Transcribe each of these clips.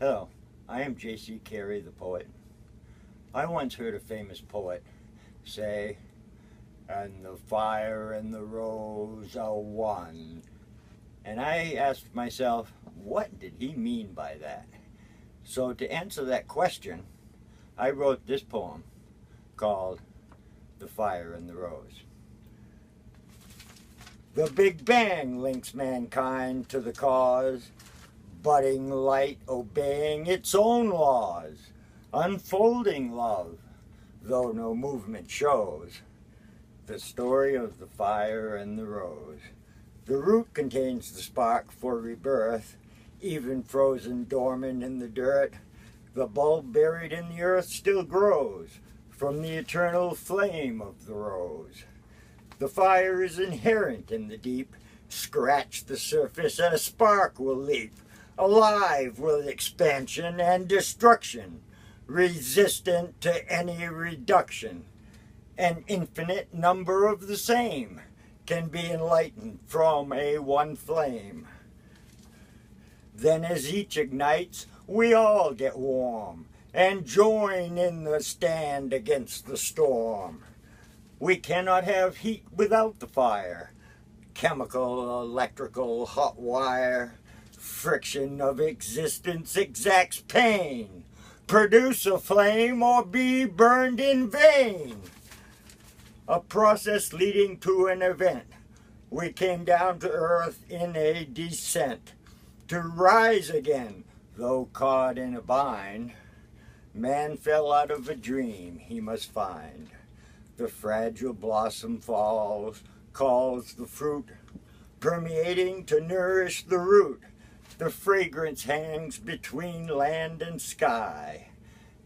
Hello, I am JC Carey, the poet. I once heard a famous poet say, "And the fire and the rose are one." And I asked myself, what did he mean by that? So to answer that question, I wrote this poem called "The Fire and the Rose." The Big Bang links mankind to the cause, budding light obeying its own laws, unfolding love, though no movement shows. The story of the fire and the rose. The root contains the spark for rebirth, even frozen dormant in the dirt. The bulb buried in the earth still grows from the eternal flame of the rose. The fire is inherent in the deep. Scratch the surface and a spark will leap, alive with expansion and destruction, resistant to any reduction. An infinite number of the same can be enlightened from a one flame. Then as each ignites, we all get warm and join in the stand against the storm. We cannot have heat without the fire. Chemical, electrical, hot wire. Friction of existence exacts pain. Produce a flame or be burned in vain. A process leading to an event. We came down to earth in a descent. To rise again, though caught in a bind. Man fell out of a dream he must find. The fragile blossom falls, calls the fruit, permeating to nourish the root. The fragrance hangs between land and sky.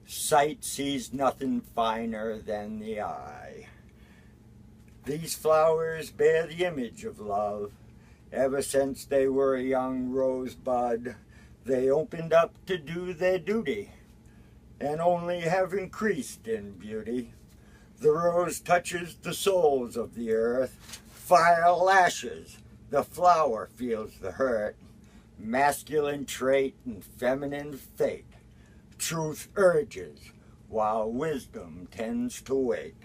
Sight sees nothing finer than the eye. These flowers bear the image of love. Ever since they were a young rosebud, they opened up to do their duty, and only have increased in beauty. The rose touches the souls of the earth. Fire lashes, the flower feels the hurt. Masculine trait and feminine fate. Truth urges, while wisdom tends to wait.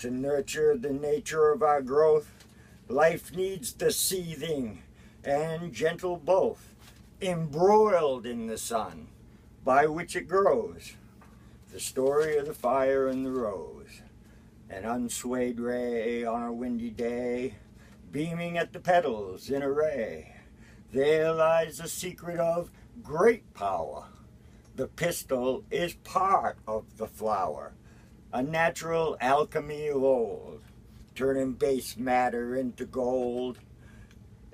To nurture the nature of our growth, life needs the seething and gentle both, embroiled in the sun, by which it grows. The story of the fire and the rose. An unswayed ray on a windy day, beaming at the petals in array. There lies the secret of great power. The pistil is part of the flower, a natural alchemy of old, turning base matter into gold,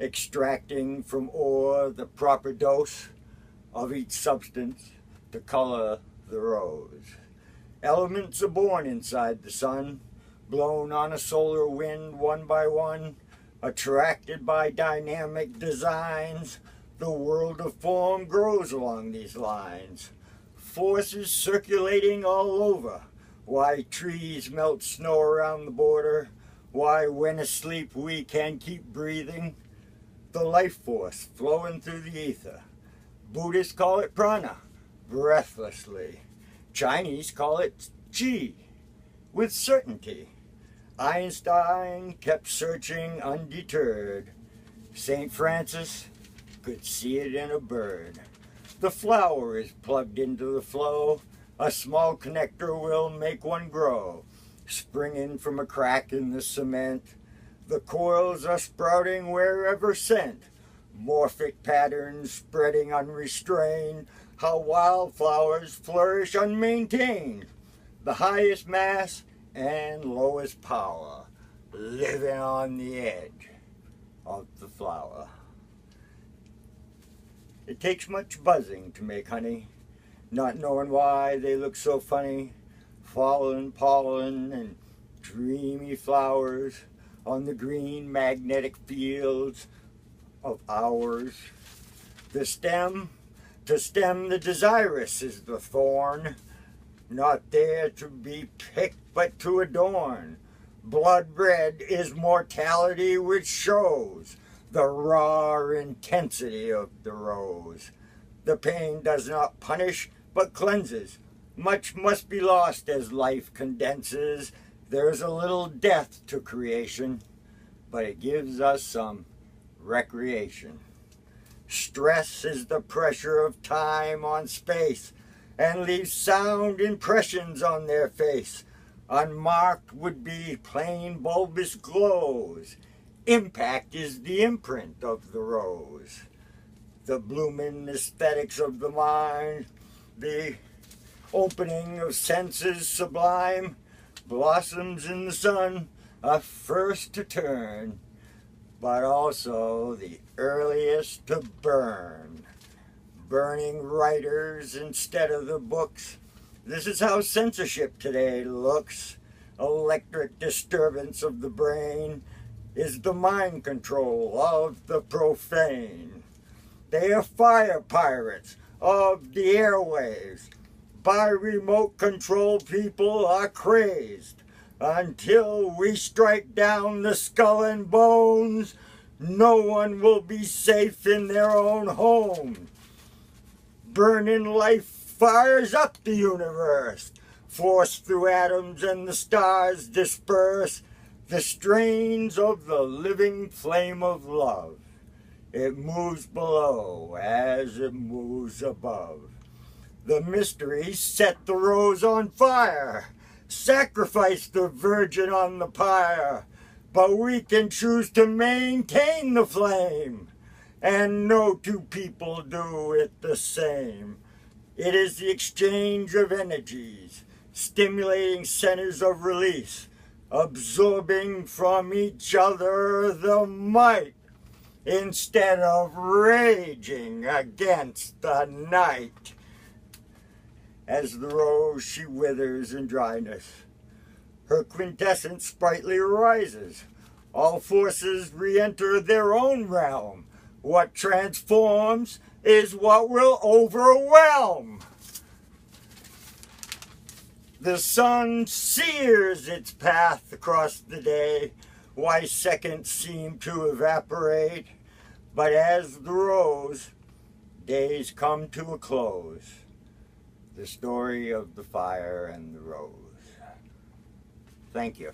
extracting from ore the proper dose of each substance to color the rose. Elements are born inside the sun, blown on a solar wind one by one, attracted by dynamic designs. The world of form grows along these lines. Forces circulating all over. Why trees melt snow around the border. Why when asleep we can keep breathing. The life force flowing through the ether. Buddhists call it prana, breathlessly. Chinese call it qi, with certainty. Einstein kept searching undeterred. St. Francis could see it in a bird. The flower is plugged into the flow. A small connector will make one grow, springing from a crack in the cement. The coils are sprouting wherever sent. Morphic patterns spreading unrestrained. How wildflowers flourish unmaintained. The highest mass and lowest power, living on the edge of the flower. It takes much buzzing to make honey, not knowing why they look so funny. Fallen pollen and dreamy flowers on the green magnetic fields of ours. The stem, to stem the desirous is the thorn, not there to be picked but to adorn. Blood red is mortality which shows the raw intensity of the rose. The pain does not punish, but cleanses. Much must be lost as life condenses. There's a little death to creation, but it gives us some recreation. Stress is the pressure of time on space, and leaves sound impressions on their face. Unmarked would be plain bulbous glows. Impact is the imprint of the rose. The blooming aesthetics of the mind, the opening of senses sublime, blossoms in the sun are first to turn, but also the earliest to burn. Burning writers instead of the books. This is how censorship today looks. Electric disturbance of the brain is the mind control of the profane. They are fire pirates of the airwaves. By remote control, people are crazed. Until we strike down the skull and bones, no one will be safe in their own home. Burning life fires up the universe. Force through atoms and the stars disperse the strains of the living flame of love. It moves below as it moves above. The mystery set the rose on fire, sacrificed the virgin on the pyre, but we can choose to maintain the flame, and no two people do it the same. It is the exchange of energies, stimulating centers of release, absorbing from each other the might, instead of raging against the night. As the rose she withers in dryness, her quintessence sprightly arises. All forces re-enter their own realm. What transforms is what will overwhelm. The sun sears its path across the day, why seconds seem to evaporate. But as the rose, days come to a close. The story of the fire and the rose. Thank you.